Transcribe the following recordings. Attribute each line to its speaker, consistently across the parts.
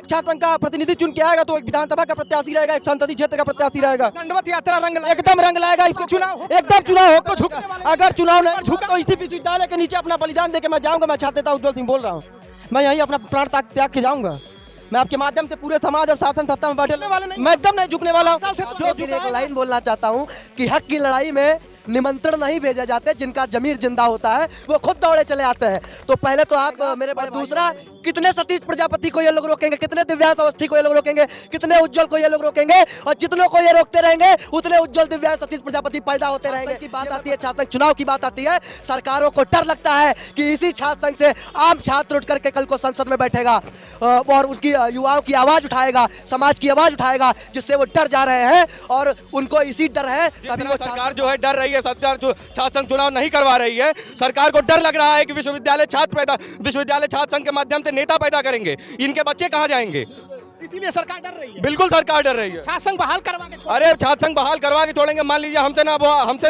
Speaker 1: छात्र संघ का प्रतिनिधि चुन के आएगा तो एक विधानसभा का प्रत्याशी रहेगा, एक संसदीय क्षेत्र का प्रत्याशी रहेगा।
Speaker 2: दंडवत यात्रा
Speaker 1: एकदम रंग लाएगा इसको।
Speaker 2: चुनाव
Speaker 1: एकदम चुनाव हो तो झुकने, अगर चुनाव नहीं झुका तो इसी विश्वविद्यालय के नीचे अपना बलिदान देके मैं जाऊंगा। मैं छात्र नेता उज्जवल सिंह बोल रहा हूँ, मैं यहीं अपना प्राण त्याग के जाऊंगा। मैं आपके माध्यम से पूरे समाज और शासन सत्ता में बैठने वाले नहीं, मैं एकदम नहीं झुकने वाला हूँ।
Speaker 3: जो एक लाइन बोलना चाहता हूँ कि हक की लड़ाई में निमंत्रण नहीं भेजे जाते, जिनका जमीर जिंदा होता है वो खुद दौड़े चले आते हैं। तो पहले तो आप मेरे भाई, दूसरा कितने सतीश प्रजापति को ये लोग रोकेंगे, कितने दिव्यांश अवस्थी को ये लोग रोकेंगे, कितने उज्जवल को ये लोग रोकेंगे, और जितनों को ये रोकते रहेंगे उतने उज्जवल दिव्यांश सतीश प्रजापति पैदा होते रहेंगे। की बात आती है, छात्र चुनाव की बात आती है, सरकारों को डर लगता है कि इसी छात्र संघ से आम छात्र उठ करके कल को संसद में बैठेगा और उसकी युवाओं की आवाज उठाएगा, समाज की आवाज उठाएगा, जिससे वो डर जा रहे हैं और उनको इसी डर है।
Speaker 4: तभी वो सरकार जो है डर रही है, सरकार जो छात्र संघ चुनाव नहीं करवा रही है। सरकार को डर लग रहा है कि विश्वविद्यालय छात्र संघ के माध्यम से नेता पैदा करेंगे, इनके बच्चे कहाँ जाएंगे,
Speaker 2: इसीलिए सरकार डर रही है।
Speaker 4: बिल्कुल सरकार डर रही है।
Speaker 2: छात्र संघ बहाल करवा के
Speaker 4: अरे छात्र संघ बहाल करवा के छोड़ेंगे, मान लीजिए हमसे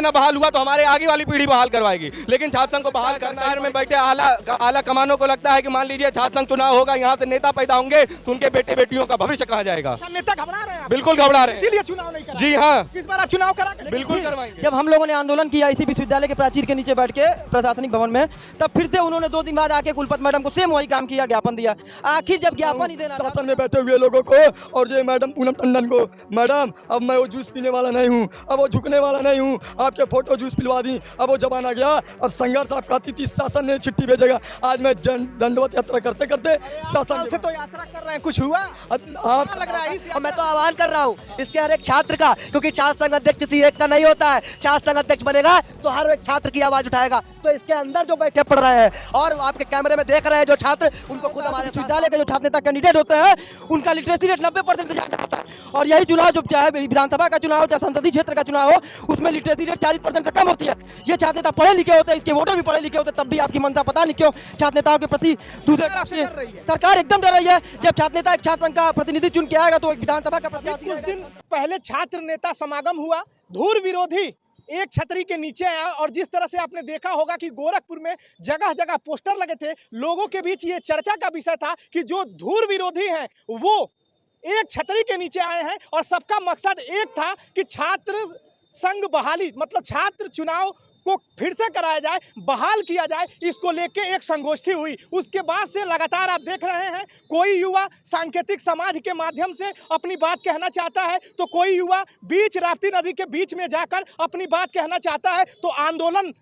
Speaker 4: ना बहाल हुआ तो हमारे आगे वाली पीढ़ी बहाल करवाएगी, लेकिन छात्र संघ को बहाल करना में बैठे आला कमानों को लगता है कि मान लीजिए छात्र संघ चुनाव होगा, यहाँ से नेता पैदा होंगे तो उनके बेटे बेटियों का भविष्य कहाँ जाएगा।
Speaker 2: नेता घबरा रहे हैं,
Speaker 4: बिल्कुल घबरा रहे हैं,
Speaker 2: इसीलिए चुनाव नहीं करा।
Speaker 4: जी हाँ,
Speaker 2: इस बार आप चुनाव करा के
Speaker 4: बिल्कुल करवाएंगे।
Speaker 1: जब हम लोगों ने आंदोलन किया इसी विश्वविद्यालय के प्राचीर के नीचे बैठ के प्रशासनिक भवन में, तब फिर से उन्होंने 2 दिन बाद आके कुलपति मैडम को सेम वही काम किया, ज्ञापन दिया। आखिर जब ज्ञापन ही देना
Speaker 5: शासन में बैठे हुए लोगों को और जो मैडम पूनम टंडन को, मैडम अब मैं वो जूस पीने वाला नहीं हूँ, अब वो झुकने वाला नहीं हूँ, आपके फोटो जूस पिलवा दी, अब वो जमाना गया, अब संघर्ष आप कहती थी शासन ने चिट्ठी भेजेगा। आज मैं दंडवत यात्रा करते करते शासन
Speaker 2: से तो यात्रा कर रहे हैं, कुछ हुआ
Speaker 5: आप
Speaker 2: लग रहा है।
Speaker 3: मैं तो आह्वान कर रहा हूँ इसके हर एक छात्र का, क्योंकि छात्र संघ अध्यक्ष किसी एक का नहीं होता है। छात्र संघ अध्यक्ष बनेगा तो हर एक छात्र की आवाज उठाएगा। तो इसके अंदर जो बैठे पड़ रहे हैं और आपके कैमरे में देख रहे हैं जो छात्र, उनको खुद हमारे
Speaker 1: विश्वविद्यालय के जो छात्र नेता कैंडिडेट होते हैं उनका लिटरेसी रेट 90% से ज्यादा होता है। और यही चुनाव जो चाहे विधानसभा का चुनाव हो चाहे संसदीय क्षेत्र का चुनाव हो, उसमें लिटरेसी रेट 40% से कम होती है। ये छात्र नेता पढ़े लिखे होते हैं, इसके वोटर भी पढ़े लिखे होते हैं, तब भी आपकी मनसा पता नहीं क्यों छात्र नेताओं के प्रति सरकार एकदम डर रही है। जब छात्र नेता एक छात्र संघ का प्रतिनिधि चुन के आएगा तो एक विधानसभा का प्रत्याशी।
Speaker 2: कुछ दिन पहले छात्र नेता समागम हुआ, धूर विरोधी एक छतरी के नीचे आया, और जिस तरह से आपने देखा होगा कि गोरखपुर में जगह जगह पोस्टर लगे थे, लोगों के बीच ये चर्चा का विषय था कि जो धूर विरोधी हैं वो एक छतरी के नीचे आए हैं और सबका मकसद एक था कि छात्र संघ बहाली, मतलब छात्र चुनाव को फिर से कराया जाए, बहाल किया जाए, इसको लेके एक संगोष्ठी हुई। उसके बाद से लगातार आप देख रहे हैं कोई युवा सांकेतिक समाज के माध्यम से अपनी बात कहना चाहता है, तो कोई युवा बीच राप्ती नदी के बीच में जाकर अपनी बात कहना चाहता है। तो आंदोलन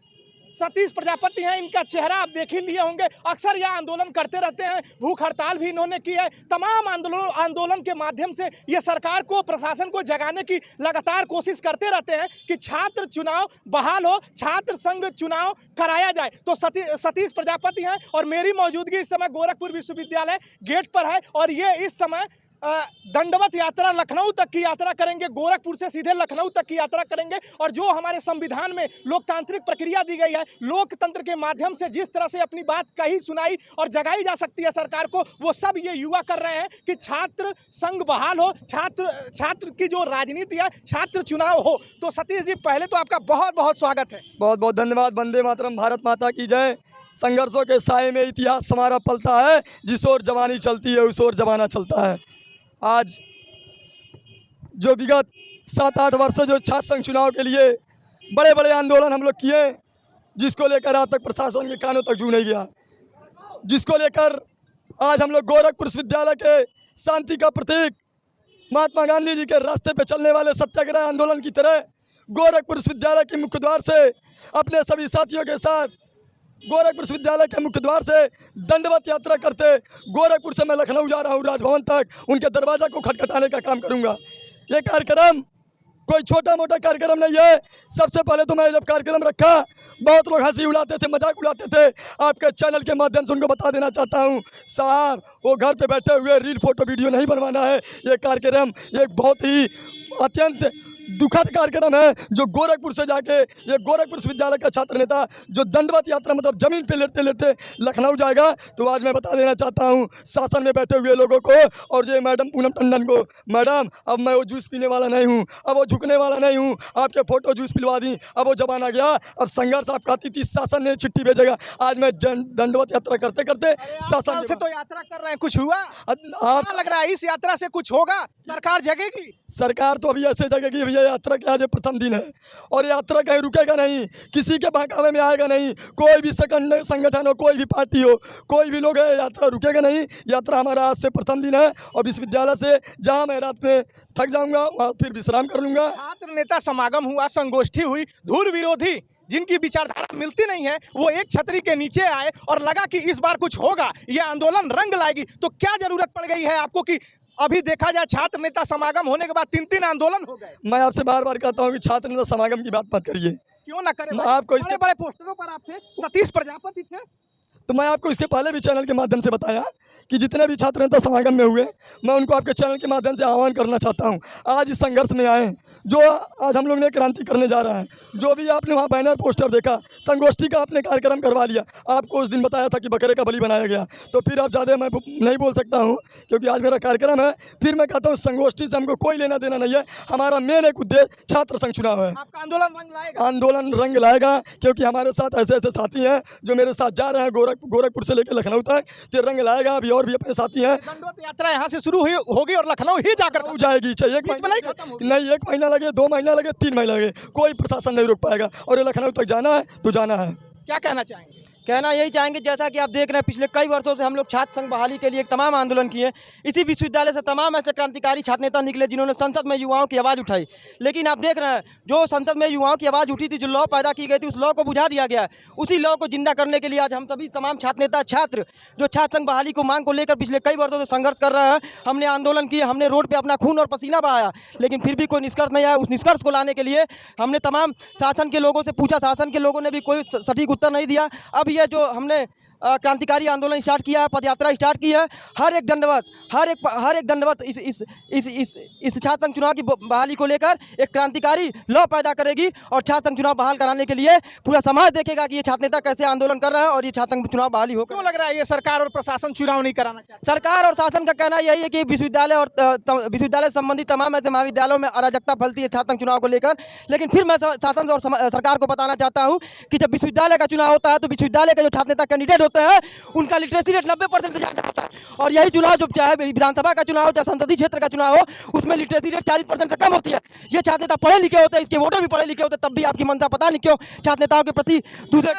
Speaker 2: सतीश प्रजापति हैं, इनका चेहरा आप देख ही लिए होंगे, अक्सर यह आंदोलन करते रहते हैं, भूख हड़ताल भी इन्होंने की है। तमाम आंदोलन के माध्यम से ये सरकार को, प्रशासन को जगाने की लगातार कोशिश करते रहते हैं कि छात्र चुनाव बहाल हो, छात्र संघ चुनाव कराया जाए। तो सतीश प्रजापति हैं और मेरी मौजूदगी इस समय गोरखपुर विश्वविद्यालय गेट पर है, और ये इस समय दंडवत यात्रा लखनऊ तक की यात्रा करेंगे, गोरखपुर से सीधे लखनऊ तक की यात्रा करेंगे। और जो हमारे संविधान में लोकतांत्रिक प्रक्रिया दी गई है, लोकतंत्र के माध्यम से जिस तरह से अपनी बात कही सुनाई और जगाई जा सकती है सरकार को, वो सब ये युवा कर रहे हैं कि छात्र संघ बहाल हो, छात्र की जो राजनीति है, छात्र चुनाव हो। तो सतीश जी, पहले तो आपका बहुत बहुत स्वागत है।
Speaker 5: बहुत बहुत धन्यवाद। वंदे मातरम, भारत माता की जय। संघर्षों के साए में इतिहास हमारा पलता है, जिस ओर जवानी चलती है उस ओर जमाना चलता है। आज जो विगत 7-8 वर्षों जो छात्र संघ चुनाव के लिए बड़े बड़े आंदोलन हम लोग किए, जिसको लेकर आज तक प्रशासन के कानों तक जू नहीं गया, जिसको लेकर आज हम लोग गोरखपुर विश्वविद्यालय के शांति का प्रतीक महात्मा गांधी जी के रास्ते पे चलने वाले सत्याग्रह आंदोलन की तरह गोरखपुर विश्वविद्यालय के मुख्य द्वार से अपने सभी साथियों के साथ गोरखपुर विश्वविद्यालय के मुख्य द्वार से दंडवत यात्रा करते गोरखपुर से मैं लखनऊ जा रहा हूँ राजभवन तक, उनके दरवाजा को खटखटाने का काम करूँगा। ये कार्यक्रम कोई छोटा मोटा कार्यक्रम नहीं है। सबसे पहले तो मैं जब कार्यक्रम रखा, बहुत लोग हंसी उड़ाते थे, मजाक उड़ाते थे। आपके चैनल के माध्यम से उनको बता देना चाहता हूँ, साहब वो घर पे बैठे हुए रील फोटो वीडियो नहीं बनवाना है। ये कार्यक्रम एक बहुत ही अत्यंत दुखद कार्यक्रम है जो गोरखपुर से जाके ये गोरखपुर विश्वविद्यालय का छात्र नेता जो दंडवत यात्रा मतलब जमीन पे लेटते लेटते लखनऊ जाएगा। तो आज मैं बता देना चाहता हूँ शासन में बैठे हुए लोगों को और ये मैडम पूनम टंडन को, मैडम अब मैं वो जूस पीने वाला नहीं हूँ, अब वो झुकने वाला नहीं हूँ, आपके फोटो जूस पिलवा दी, अब वो जमाना गया, अब संघर्ष आप कहती थी शासन ने चिट्ठी भेजेगा। आज मैं दंडवत यात्रा करते करते शासन
Speaker 2: से तो यात्रा कर रहे हैं, कुछ हुआ?
Speaker 5: आप
Speaker 2: क्या लग रहा है इस यात्रा से कुछ होगा? सरकार जगेगी?
Speaker 5: सरकार तो अभी ऐसे जगेगी भैया, यात्रा के आज प्रथम दिन है और यात्रा कहीं रुकेगा नहीं, किसी के बहकावे में आएगा नहीं, कोई भी संगठन हो, कोई भी पार्टी हो, कोई भी लोग है, यात्रा रुकेगा नहीं। यात्रा हमारा आज से प्रथम दिन है और विश्वविद्यालय से जहाँ मैं रात में थक जाऊंगा वहाँ फिर विश्राम कर लूंगा।
Speaker 2: छात्र नेता समागम हुआ, संगोष्ठी हुई, धूर विरोधी जिनकी विचारधारा मिलती नहीं है वो एक छतरी के नीचे आए और लगा कि इस बार कुछ होगा, ये आंदोलन रंग लाएगी। तो क्या जरूरत पड़ गई है आपको कि अभी देखा जाए छात्र नेता समागम होने के बाद 3-3 आंदोलन हो गए?
Speaker 5: मैं आपसे बार बार कहता हूँ कि छात्र नेता समागम की बात मत करिए।
Speaker 2: क्यों ना करें?
Speaker 5: आपको
Speaker 2: बड़े बड़े पोस्टरों पर आप थे, सतीश प्रजापति थे।
Speaker 5: तो मैं आपको इसके पहले भी चैनल के माध्यम से बताया कि जितने भी छात्र नेता समागम में हुए मैं उनको आपके चैनल के माध्यम से आह्वान करना चाहता हूं, आज इस संघर्ष में आए। जो आज हम लोग ने क्रांति करने जा रहे हैं, जो भी आपने वहाँ बैनर पोस्टर देखा, संगोष्ठी का आपने कार्यक्रम करवा लिया, आपको उस दिन बताया था कि बकरे का बलि बनाया गया, तो फिर आप ज़्यादा मैं नहीं बोल सकता हूँ क्योंकि आज मेरा कार्यक्रम है। फिर मैं कहता हूँ संगोष्ठी से हमको कोई लेना देना नहीं है, हमारा मेन एक उद्देश्य छात्र संघ चुनाव है।
Speaker 2: आपका आंदोलन रंग लाएगा?
Speaker 5: आंदोलन रंग लाएगा क्योंकि हमारे साथ ऐसे ऐसे साथी हैं जो मेरे साथ जा रहे हैं गोरखपुर से लेकर लखनऊ तक, तो रंग लाएगा। अभी और भी अपने साथी हैं।
Speaker 2: दंडवत यात्रा यहाँ से शुरू होगी और लखनऊ ही जाकर
Speaker 5: जाएगी, चाहे एक महीना लगे, 2 महीना लगे, 3 महीना लगे, कोई प्रशासन नहीं रोक पाएगा और ये लखनऊ तक जाना है तो जाना है।
Speaker 2: क्या कहना चाहेंगे?
Speaker 1: कहना यही चाहेंगे जैसा कि आप देख रहे हैं पिछले कई वर्षों से हम लोग छात्र संघ बहाली के लिए तमाम आंदोलन किए। इसी विश्वविद्यालय से तमाम ऐसे क्रांतिकारी छात्र नेता निकले जिन्होंने संसद में युवाओं की आवाज़ उठाई। लेकिन आप देख रहे हैं जो संसद में युवाओं की आवाज़ उठी थी, जो लॉ पैदा की गई थी, उस लॉ को बुझा दिया गया है। उसी लॉ को जिंदा करने के लिए आज हम सभी तमाम छात्र नेता छात्र जो छात्र संघ बहाली को मांग को लेकर पिछले कई वर्षों से संघर्ष कर रहे हैं। हमने आंदोलन किए, हमने रोड पर अपना खून और पसीना बहाया, लेकिन फिर भी कोई निष्कर्ष नहीं आया। उस निष्कर्ष को लाने के लिए हमने तमाम शासन के लोगों से पूछा, शासन के लोगों ने भी कोई सटीक उत्तर नहीं दिया। अब ये जो हमने क्रांतिकारी आंदोलन स्टार्ट किया है, पदयात्रा स्टार्ट की है, हर एक दंडवत इस छात्र संघ चुनाव की बहाली को लेकर एक क्रांतिकारी लॉ पैदा करेगी और छात्र संघ चुनाव बहाल कराने के लिए पूरा समाज देखेगा कि ये छात्र नेता कैसे आंदोलन कर रहा है और ये छात्र संघ चुनाव बहाली हो।
Speaker 2: क्यों लग रहा है ये सरकार और प्रशासन चुनाव नहीं कराना चाहता?
Speaker 1: सरकार और शासन का कहना यही है कि विश्वविद्यालय संबंधी तमाम ऐसे महाविद्यालयों में अराजकता फैलती है छात्र संघ चुनाव को लेकर। लेकिन फिर मैं शासन और सरकार को बताना चाहता हूँ कि जब विश्वविद्यालय का चुनाव होता है तो विश्वविद्यालय के जो छात्र नेता कैंडिडेट होते हैं उनका लिटरेसी रेट 90% से ज़्यादा होता है। और यही चुनाव जो चाहे विधानसभा का चुनाव हो चाहे संसदीय क्षेत्र का चुनाव हो, उसमें लिटरेसी रेट 40% से कम होती है। ये छात्र नेता पढ़े लिखे होते हैं, इसके वोटर भी पढ़े लिखे होते हैं, तब भी आपकी मनसा पता नहीं क्यों छात्र नेताओं के प्रति दूसरे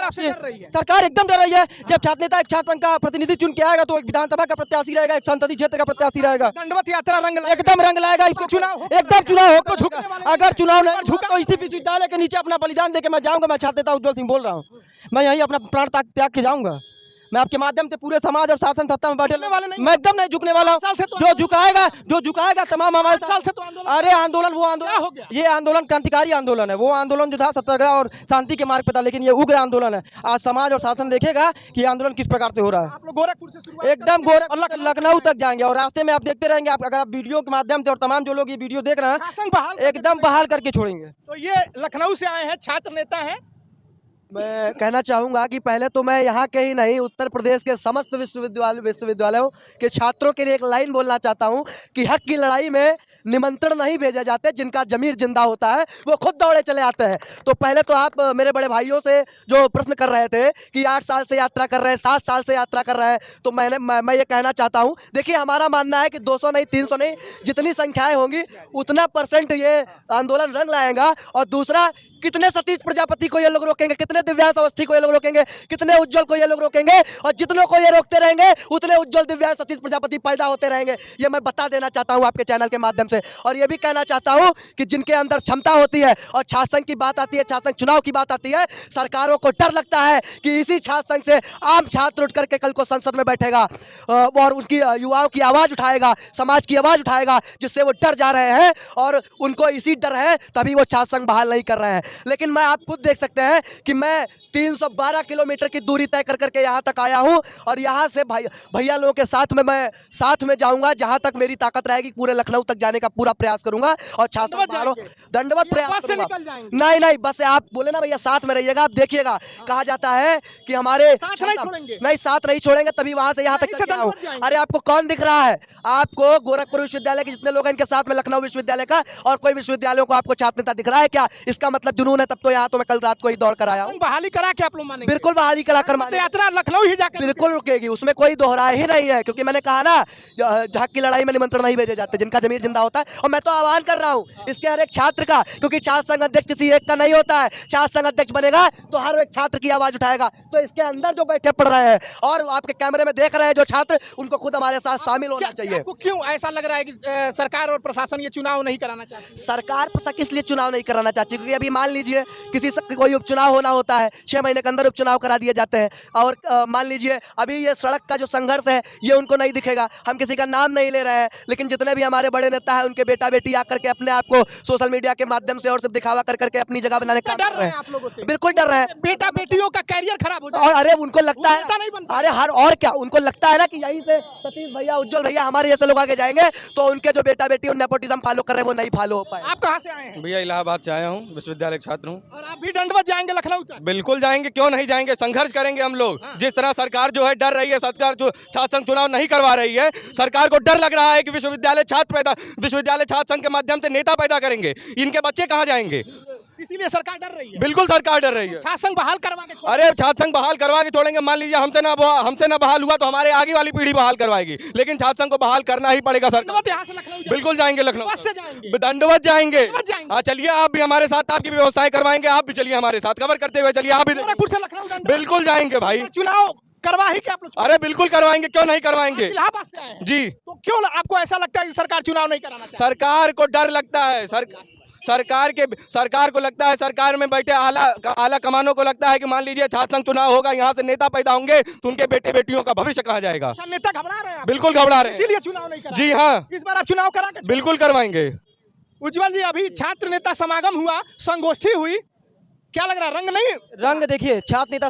Speaker 1: सरकार एकदम डर रही है। जब छात्र नेता एक छात्र संघ का प्रतिनिधि चुन के आएगा तो एक विधानसभा का प्रत्याशी रहेगा, एक संसदीय क्षेत्र का प्रत्याशी रहेगा।
Speaker 2: दंडवत यात्रा
Speaker 1: एकदम रंग लाएगा इसको। चुनाव एकदम चुनाव हो तो अगर चुनाव नहीं झुका तो इसी विश्वविद्यालय के नीचे अपना बलिदान देकर मैं जाऊंगा। मैं छात्र नेता उज्जवल सिंह बोल रहा हूँ, मैं यही अपना प्राण त्याग के जाऊंगा। मैं आपके माध्यम से पूरे समाज और शासन सत्ता में बैठे वाले नहीं, मैं एकदम नहीं झुकने वाला हूं। जो झुकाएगा तमाम हमारे साल से तो आंदोलन। अरे आंदोलन वो आंदोलन हो गया, ये आंदोलन क्रांतिकारी आंदोलन है। वो आंदोलन जो था सत्याग्रह और शांति के मार्ग पे था, लेकिन ये उग्र आंदोलन है। आज समाज और शासन देखेगा कि आंदोलन किस प्रकार से हो रहा है।
Speaker 2: आप लोग गोरखपुर से शुरुआत
Speaker 1: एकदम गोरखपुर लखनऊ तक जाएंगे और रास्ते में आप देखते रहेंगे। आप अगर आप वीडियो के माध्यम से और तमाम जो लोग ये वीडियो देख रहे हैं एकदम बहाल करके छोड़ेंगे।
Speaker 2: तो ये लखनऊ से आए हैं छात्र नेता हैं।
Speaker 3: मैं कहना चाहूँगा कि पहले तो मैं यहाँ के ही नहीं उत्तर प्रदेश के समस्त विश्वविद्यालयों के छात्रों के लिए एक लाइन बोलना चाहता हूँ कि हक की लड़ाई में निमंत्रण नहीं भेजे जाते, जिनका जमीर जिंदा होता है वो खुद दौड़े चले आते हैं। तो पहले तो आप मेरे बड़े भाइयों से जो प्रश्न कर रहे थे कि 8 साल से यात्रा कर रहे हैं, 7 साल से यात्रा कर रहे हैं, तो मैं ये कहना चाहता हूँ, देखिए हमारा मानना है कि 200 नहीं 300 नहीं, जितनी संख्याएँ होंगी उतना % ये आंदोलन रंग लाएगा। और दूसरा, कितने सतीश प्रजापति को ये लोग रोकेंगे, कितने दिव्यांश अवस्थी को ये लोग रोकेंगे, कितने उज्जवल को ये लोग रोकेंगे, और जितनों को ये रोकते रहेंगे उतने उज्जवल दिव्यांश सतीश प्रजापति पैदा होते रहेंगे। ये मैं बता देना चाहता हूं आपके चैनल के माध्यम से। और ये भी कहना चाहता हूं कि जिनके अंदर क्षमता होती है और छात्र संघ की बात आती है, छात्र संघ चुनाव की बात आती है, सरकारों को डर लगता है कि इसी छात्र संघ से आम छात्र उठ करके कल को संसद में बैठेगा और उनकी युवाओं की आवाज उठाएगा, समाज की आवाज उठाएगा, जिससे वो डर जा रहे हैं और उनको इसी डर है तभी वो छात्र संघ बहाल नहीं कर रहे हैं। लेकिन मैं आप खुद देख सकते हैं कि मैं 312 किलोमीटर की दूरी तय कर करके यहाँ तक आया हूँ और यहाँ से भैया लोगों के साथ में मैं साथ में जाऊँगा जहाँ तक मेरी ताकत रहेगी पूरे लखनऊ तक जाने करने का पूरा प्रयास करूंगा और छात्र
Speaker 2: दंडवत
Speaker 3: बहाल हो,
Speaker 2: जाएंगे।
Speaker 3: दंडवत
Speaker 2: या
Speaker 3: प्रयास
Speaker 2: बस से
Speaker 3: करूंगा।
Speaker 2: निकल जाएंगे।
Speaker 3: नहीं नहीं, बस आप बोले ना भैया साथ में रहिएगा, आप देखिएगा कहा जाता है कि हमारे
Speaker 2: साथ नहीं छोड़ेंगे।
Speaker 3: नहीं, साथ नहीं छोड़ेंगे, तभी वहां से यहाँ तक
Speaker 2: यहीं से
Speaker 3: चल के आया हूं।
Speaker 2: दंडवत जाएंगे।
Speaker 3: अरे आपको कौन दिख रहा है? आपको गोरखपुर विश्वविद्यालय के जितने लोग हैं इनके साथ में लखनऊ विश्वविद्यालय का और कोई विश्वविद्यालयों को आपको छात्र नेता दिख रहा है क्या? इसका मतलब जुनून है, तब तो यहाँ तो मैं कल रात को ही दौड़ कर आया हूँ।
Speaker 2: बहाली करा के आप लोग मानेंगे?
Speaker 3: बिल्कुल बहाली कराकर
Speaker 2: पद
Speaker 3: मानेंगे।
Speaker 2: यात्रा लखनऊ ही जाकर
Speaker 3: बिल्कुल रुकेगी, उसमें कोई दोहराए ही नहीं है, क्योंकि मैंने कहा ना जहाँ की लड़ाई में निमंत्रण नहीं भेजे जाते, जिनका जमीर जिंदा होता है। और मैं तो आह्वान कर रहा हूँ इसके हर एक छात्र का, क्योंकि छात्र संघ अध्यक्ष किसी एक का नहीं होता है। छात्र संघ अध्यक्ष बनेगा तो हर एक छात्र की आवाज उठाएगा। तो इसके अंदर जो बैठे पढ़ रहे हैं और आपके कैमरे में देख रहे हैं जो छात्र, उनको खुद हमारे साथ शामिल होना चाहिए।
Speaker 2: आपको क्यों ऐसा लग रहा है कि सरकार और प्रशासन ये चुनाव नहीं कराना चाहती?
Speaker 3: सरकार किस लिए चुनाव नहीं कराना चाहती? क्योंकि अभी मान लीजिए किसी से कोई उपचुनाव होना होता है, 6 महीने के अंदर उपचुनाव करा दिए जाते हैं, और मान लीजिए अभी ये सड़क का जो संघर्ष है ये उनको नहीं दिखेगा। हम किसी का नाम नहीं ले रहे हैं, लेकिन जितने भी हमारे बड़े नेता हैं उनके बेटा बेटी आकर के अपने आप को सोशल मीडिया के माध्यम से और सब दिखावा कर करके अपनी जगह बनाने का काम
Speaker 2: डर
Speaker 3: कर
Speaker 2: रहे
Speaker 3: रहे
Speaker 2: हैं
Speaker 3: हैं।
Speaker 2: आप लोगों से?
Speaker 3: बिल्कुल डर रहे हैं।
Speaker 2: बेटा बेटियों का कैरियर खराब हो जाए
Speaker 3: और अरे उनको लगता
Speaker 2: नेता नहीं
Speaker 3: है,
Speaker 2: बनता।
Speaker 3: अरे हर और क्या उनको लगता है ना कि यहीं से सतीश भैया, उज्जवल भैया, हमारे जैसे लोग आगे जाएंगे तो उनके जो बेटा बेटी नेपोटिज्म फॉलो कर रहे हैं वो नहीं फॉलो हो पाए।
Speaker 2: आप कहाँ से आए हैं?
Speaker 4: भैया इलाहाबाद से आया हूँ, विश्वविद्यालय के छात्र हूँ।
Speaker 2: और आप भी दंडवत जाएंगे लखनऊ तक?
Speaker 4: बिल्कुल जाएंगे, क्यों नहीं जाएंगे, संघर्ष करेंगे हम लोग। जिस तरह सरकार जो है डर रही है, सरकार जो छात्र संघ चुनाव नहीं करवा रही है, सरकार को डर लग रहा है कि विश्वविद्यालय छात्र संघ के माध्यम से नेता पैदा करेंगे, इनके बच्चे कहाँ जाएंगे?
Speaker 2: इसीलिए सरकार डर रही है।
Speaker 4: बिल्कुल सरकार डर रही है।
Speaker 2: छात्र संघ बहाल करवा के छोड़-
Speaker 4: अरे छात्र संघ बहाल करवा के छोड़ेंगे। मान लीजिए हमसे ना बहाल हुआ तो हमारे आगे वाली पीढ़ी बहाल करवाएगी, लेकिन छात्र संघ को बहाल करना ही पड़ेगा सरकार।
Speaker 2: दंडवत यहाँ से लखनऊ जाएंगे?
Speaker 4: बिल्कुल जाएंगे लखनऊ,
Speaker 2: बस से जाएंगे?
Speaker 4: दंडवत जाएंगे।
Speaker 2: दंडवत जाएंगे।
Speaker 4: हाँ चलिए, आप भी हमारे साथ, आपकी भी व्यवस्थाएं करवाएंगे, आप भी चलिए हमारे साथ, कवर करते हुए चलिए, आप भी
Speaker 2: गोरखपुर से लखनऊ दंडवत?
Speaker 4: बिल्कुल जाएंगे भाई।
Speaker 2: चुनाव करवा ही क्या आप लोग?
Speaker 4: अरे बिल्कुल करवाएंगे, क्यों नहीं करवाएंगे
Speaker 2: आप इलाहाबाद से आए हैं?
Speaker 4: जी।
Speaker 2: तो क्यों आपको ऐसा लगता है कि सरकार चुनाव नहीं कराना चाहती?
Speaker 4: सरकार को डर लगता है, सरकार को लगता है, सरकार में बैठे आला कमानों को लगता है कि मान लीजिए छात्र संघ चुनाव होगा, यहाँ से नेता पैदा होंगे तो उनके बेटे बेटियों का भविष्य कहाँ जाएगा?
Speaker 2: अच्छा, नेता घबरा रहे हैं आप?
Speaker 4: बिल्कुल घबरा रहे हैं।
Speaker 2: इसीलिए चुनाव नहीं करा?
Speaker 4: जी हाँ,
Speaker 2: इस बार आप चुनाव करा के
Speaker 4: बिल्कुल करवाएंगे।
Speaker 2: उज्जवल जी, अभी छात्र नेता समागम हुआ, संगोष्ठी हुई, क्या लग रहा है? रंग नहीं?
Speaker 1: रंग देखिए, छात्र नेता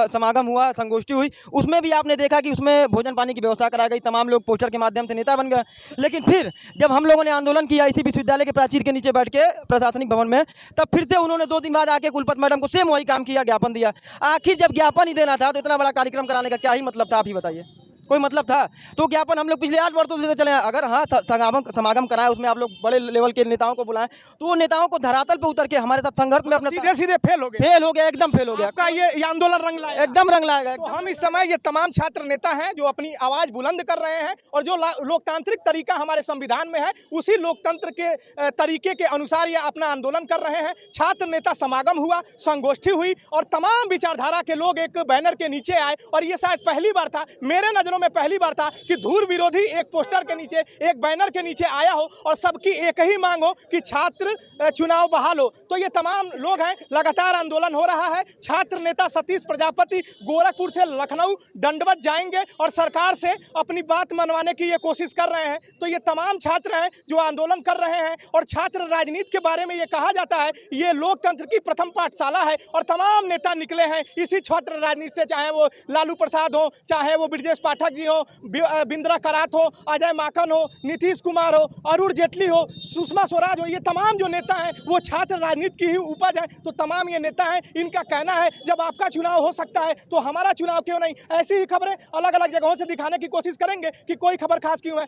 Speaker 1: समागम हुआ, संगोष्ठी हुई, उसमें भी आपने देखा कि उसमें भोजन पानी की व्यवस्था कराई गई, तमाम लोग पोस्टर के माध्यम से नेता बन गए। लेकिन फिर जब हम लोगों ने आंदोलन किया इसी विश्वविद्यालय के प्राचीर के नीचे बैठ के प्रशासनिक भवन में, तब फिर से उन्होंने 2 दिन बाद आके कुलपति मैडम को सेम वही काम किया, ज्ञापन दिया। आखिर जब ज्ञापन ही देना था तो इतना बड़ा कार्यक्रम कराने का क्या ही मतलब था? आप ही बताइए, कोई मतलब था? तो ज्ञापन हम लोग पिछले 8 वर्षों से चले हैं। अगर हाँ समागम कराएं, उसमें आप लोग बड़े लेवल के नेताओं को बुलाएं, तो वो नेताओं को धरातल पे उतर के हमारे साथ संघर्ष में अपना
Speaker 2: सीधे फेल हो गए?
Speaker 1: फेल हो गया, एकदम फेल हो गया।
Speaker 2: आपका ये आंदोलन रंग लाएगा?
Speaker 1: एकदम रंग लाएगा।
Speaker 2: तो हम इस समय ये तमाम छात्र नेता हैं जो अपनी आवाज बुलंद कर रहे हैं और जो लोकतांत्रिक तरीका हमारे संविधान में है, उसी लोकतंत्र के तरीके के अनुसार ये अपना आंदोलन कर रहे हैं। छात्र नेता समागम हुआ, संगोष्ठी हुई और तमाम विचारधारा के लोग एक बैनर के नीचे आए। और ये शायद पहली बार था, मेरे नज़रों में पहली बार था कि धूर विरोधी एक पोस्टर के नीचे, एक बैनर के नीचे आया हो और सबकी एक ही मांग हो कि छात्र चुनाव बहाल हो। तो ये तमाम लोग हैं, लगातार आंदोलन हो रहा है। छात्र नेता सतीश प्रजापति गोरखपुर से लखनऊ दंडवत जाएंगे और सरकार से अपनी बात मनवाने की ये कोशिश कर रहे हैं। तो ये तमाम छात्र हैं जो आंदोलन कर रहे हैं। और छात्र राजनीति के बारे में ये कहा जाता है ये लोकतंत्र की प्रथम पाठशाला है और तमाम नेता निकले हैं इसी छात्र राजनीति से, चाहे वो लालू प्रसाद हो, चाहे वो ब्रजेश पाठक जी हो, बिंद्रा करात हो, अजय माकन हो, नीतीश कुमार हो, अरुण जेटली हो, सुषमा स्वराज हो, ये तमाम जो नेता हैं वो छात्र राजनीति की ही उपज है। तो तमाम ये नेता हैं, इनका कहना है जब आपका चुनाव हो सकता है तो हमारा चुनाव क्यों नहीं? ऐसी ही खबरें अलग अलग जगहों से दिखाने की कोशिश करेंगे कि कोई खबर खास क्यों है।